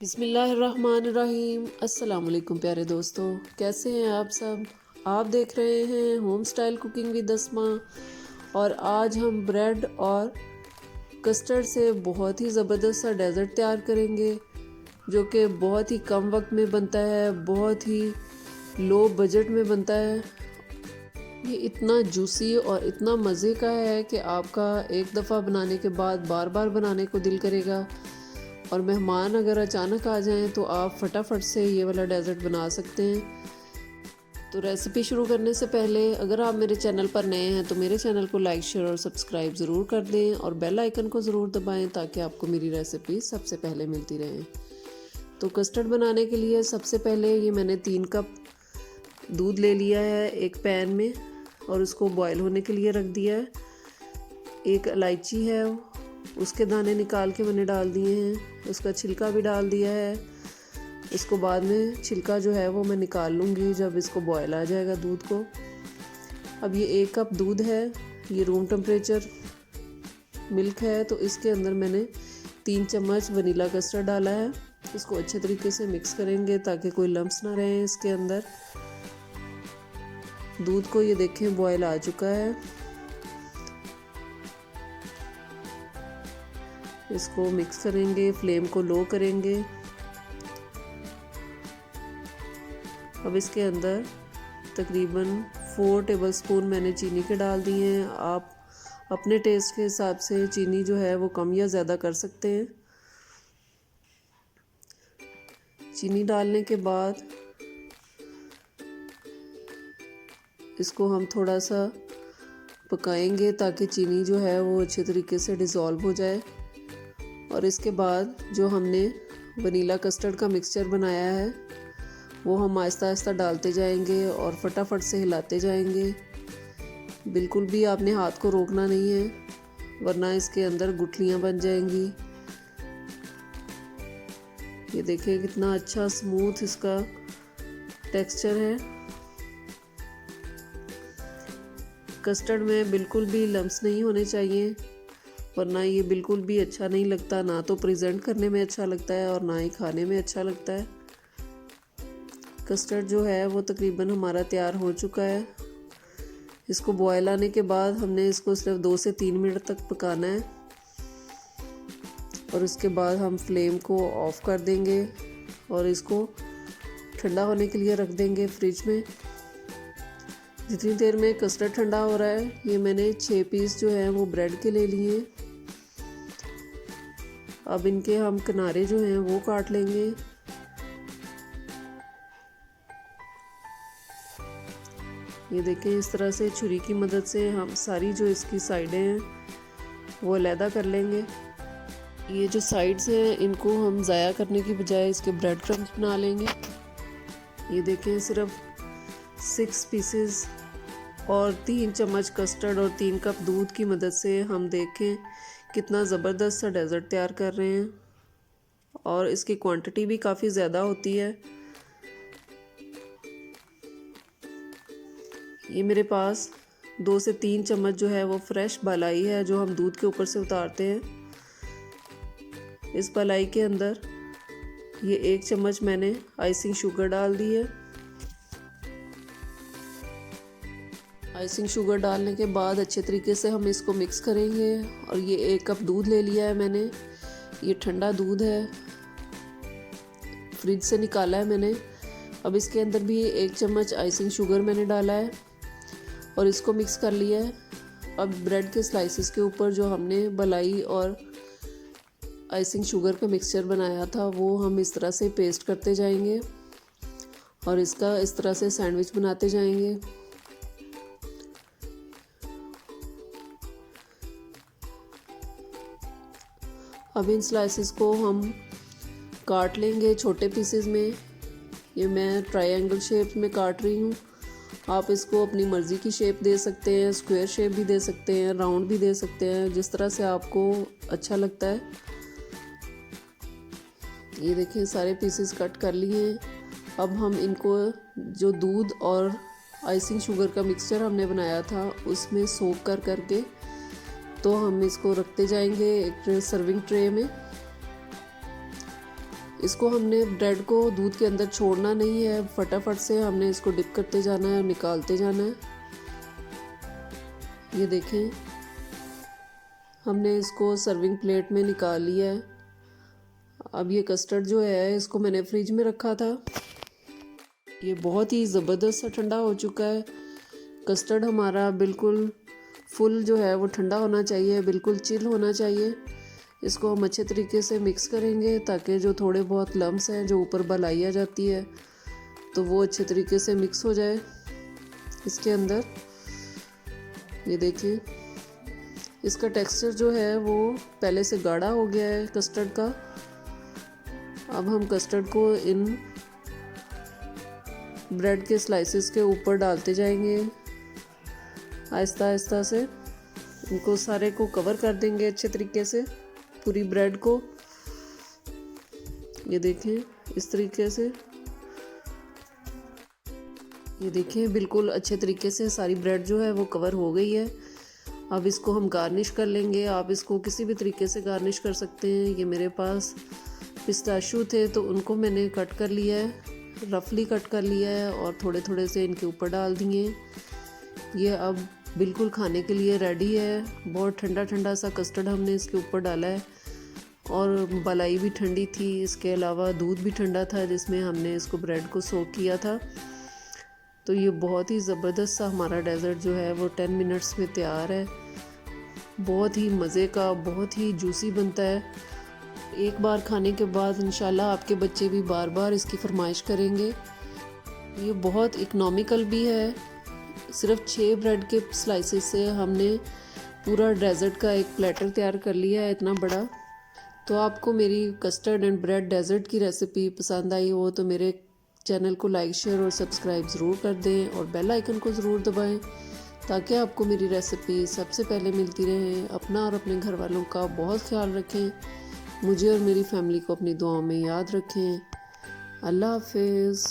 बिस्मिल्लाहिर्रहमानिर्रहीम। अस्सलाम वालेकुम प्यारे दोस्तों, कैसे हैं आप सब। आप देख रहे हैं होम स्टाइल कुकिंग विद अस्मा और आज हम ब्रेड और कस्टर्ड से बहुत ही ज़बरदस्त सा डेज़र्ट तैयार करेंगे जो कि बहुत ही कम वक्त में बनता है, बहुत ही लो बजट में बनता है। ये इतना जूसी और इतना मज़े का है कि आपका एक दफ़ा बनाने के बाद बार बार बनाने को दिल करेगा। और मेहमान अगर अचानक आ जाएं तो आप फटाफट से ये वाला डेज़र्ट बना सकते हैं। तो रेसिपी शुरू करने से पहले अगर आप मेरे चैनल पर नए हैं तो मेरे चैनल को लाइक शेयर और सब्सक्राइब ज़रूर कर दें और बेल आइकन को ज़रूर दबाएं ताकि आपको मेरी रेसिपी सबसे पहले मिलती रहे। तो कस्टर्ड बनाने के लिए सबसे पहले ये मैंने 3 कप दूध ले लिया है एक पैन में और उसको बॉयल होने के लिए रख दिया है। एक इलायची है, उसके दाने निकाल के मैंने डाल दिए हैं, उसका छिलका भी डाल दिया है। इसको बाद में छिलका जो है वो मैं निकाल लूँगी जब इसको बॉयल आ जाएगा दूध को। अब ये 1 कप दूध है, ये रूम टेम्परेचर मिल्क है, तो इसके अंदर मैंने 3 चम्मच वनीला कस्टर्ड डाला है। इसको अच्छे तरीके से मिक्स करेंगे ताकि कोई लम्स ना रहे इसके अंदर। दूध को ये देखें बॉयल आ चुका है। इसको मिक्स करेंगे, फ्लेम को लो करेंगे। अब इसके अंदर तकरीबन 4 टेबलस्पून मैंने चीनी के डाल दिए हैं। आप अपने टेस्ट के हिसाब से चीनी जो है वो कम या ज़्यादा कर सकते हैं। चीनी डालने के बाद इसको हम थोड़ा सा पकाएंगे ताकि चीनी जो है वो अच्छे तरीके से डिज़ोल्व हो जाए। और इसके बाद जो हमने वनीला कस्टर्ड का मिक्सचर बनाया है वो हम आहिस्ता आहिस्ता डालते जाएंगे और फटाफट से हिलाते जाएंगे। बिल्कुल भी आपने हाथ को रोकना नहीं है वरना इसके अंदर गुठलियाँ बन जाएंगी। ये देखिए कितना अच्छा स्मूथ इसका टेक्सचर है। कस्टर्ड में बिल्कुल भी लम्स नहीं होने चाहिए वरना ये बिल्कुल भी अच्छा नहीं लगता, ना तो प्रेजेंट करने में अच्छा लगता है और ना ही खाने में अच्छा लगता है। कस्टर्ड जो है वो तकरीबन हमारा तैयार हो चुका है। इसको बॉयल आने के बाद हमने इसको सिर्फ 2 से 3 मिनट तक पकाना है और उसके बाद हम फ्लेम को ऑफ कर देंगे और इसको ठंडा होने के लिए रख देंगे फ्रिज में। जितनी देर में कस्टर्ड ठंडा हो रहा है ये मैंने 6 पीस जो है वो ब्रेड के ले लिए। अब इनके हम किनारे जो हैं वो काट लेंगे। ये देखें इस तरह से छुरी की मदद से हम सारी जो इसकी साइडें हैं वो अलहदा कर लेंगे। ये जो साइड्स हैं इनको हम ज़ाया करने की बजाय इसके ब्रेड क्रम्स बना लेंगे। ये देखें सिर्फ 6 पीसेस और 3 चम्मच कस्टर्ड और 3 कप दूध की मदद से हम देखें कितना ज़बरदस्त सा डेज़र्ट तैयार कर रहे हैं और इसकी क्वांटिटी भी काफ़ी ज़्यादा होती है। ये मेरे पास 2 से 3 चम्मच जो है वो फ्रेश बालाई है जो हम दूध के ऊपर से उतारते हैं। इस बालाई के अंदर ये 1 चम्मच मैंने आइसिंग शुगर डाल दी है। आइसिंग शुगर डालने के बाद अच्छे तरीके से हम इसको मिक्स करेंगे। और ये 1 कप दूध ले लिया है मैंने, ये ठंडा दूध है, फ्रिज से निकाला है मैंने। अब इसके अंदर भी 1 चम्मच आइसिंग शुगर मैंने डाला है और इसको मिक्स कर लिया है। अब ब्रेड के स्लाइसेस के ऊपर जो हमने मलाई और आइसिंग शुगर का मिक्सचर बनाया था वो हम इस तरह से पेस्ट करते जाएंगे और इसका इस तरह से सैंडविच बनाते जाएंगे। अब इन स्लाइसेस को हम काट लेंगे छोटे पीसेस में। ये मैं ट्रायंगल शेप में काट रही हूँ। आप इसको अपनी मर्ज़ी की शेप दे सकते हैं, स्क्वायर शेप भी दे सकते हैं, राउंड भी दे सकते हैं, जिस तरह से आपको अच्छा लगता है। ये देखिए सारे पीसेस कट कर लिए हैं। अब हम इनको जो दूध और आइसिंग शुगर का मिक्सचर हमने बनाया था उसमें सोक कर करके तो हम इसको रखते जाएंगे एक सर्विंग ट्रे में। इसको हमने ब्रेड को दूध के अंदर छोड़ना नहीं है, फटाफट से हमने इसको डिप करते जाना है और निकालते जाना है। ये देखें, हमने इसको सर्विंग प्लेट में निकाल लिया है। अब ये कस्टर्ड जो है इसको मैंने फ्रिज में रखा था। ये बहुत ही ज़बरदस्त सा ठंडा हो चुका है। कस्टर्ड हमारा बिल्कुल फुल जो है वो ठंडा होना चाहिए, बिल्कुल चिल होना चाहिए। इसको हम अच्छे तरीके से मिक्स करेंगे ताकि जो थोड़े बहुत लम्स हैं जो ऊपर बलाई आ जाती है तो वो अच्छे तरीके से मिक्स हो जाए इसके अंदर। ये देखिए, इसका टेक्सचर जो है वो पहले से गाढ़ा हो गया है कस्टर्ड का। अब हम कस्टर्ड को इन ब्रेड के स्लाइसेस के ऊपर डालते जाएंगे आहिस्ता आहिस्ता से। इनको सारे को कवर कर देंगे अच्छे तरीके से, पूरी ब्रेड को। ये देखें इस तरीके से, ये देखें बिल्कुल अच्छे तरीके से सारी ब्रेड जो है वो कवर हो गई है। अब इसको हम गार्निश कर लेंगे। आप इसको किसी भी तरीके से गार्निश कर सकते हैं। ये मेरे पास पिस्ताशू थे तो उनको मैंने कट कर लिया है, रफली कट कर लिया है और थोड़े थोड़े से इनके ऊपर डाल दिए। ये अब बिल्कुल खाने के लिए रेडी है। बहुत ठंडा ठंडा सा कस्टर्ड हमने इसके ऊपर डाला है और मलाई भी ठंडी थी। इसके अलावा दूध भी ठंडा था जिसमें हमने इसको ब्रेड को सोक किया था। तो ये बहुत ही ज़बरदस्त सा हमारा डेज़र्ट जो है वो 10 मिनट्स में तैयार है। बहुत ही मज़े का, बहुत ही जूसी बनता है। एक बार खाने के बाद इंशाल्लाह आपके बच्चे भी बार बार इसकी फरमाइश करेंगे। ये बहुत इकनॉमिकल भी है। सिर्फ 6 ब्रेड के स्लाइसेस से हमने पूरा डेज़र्ट का एक प्लेटर तैयार कर लिया है, इतना बड़ा। तो आपको मेरी कस्टर्ड एंड ब्रेड डेज़र्ट की रेसिपी पसंद आई हो तो मेरे चैनल को लाइक, शेयर और सब्सक्राइब ज़रूर कर दें और बेल आइकन को ज़रूर दबाएं ताकि आपको मेरी रेसिपी सबसे पहले मिलती रहे। अपना और अपने घर वालों का बहुत ख्याल रखें। मुझे और मेरी फैमिली को अपनी दुआओं में याद रखें। अल्लाह हाफिज़।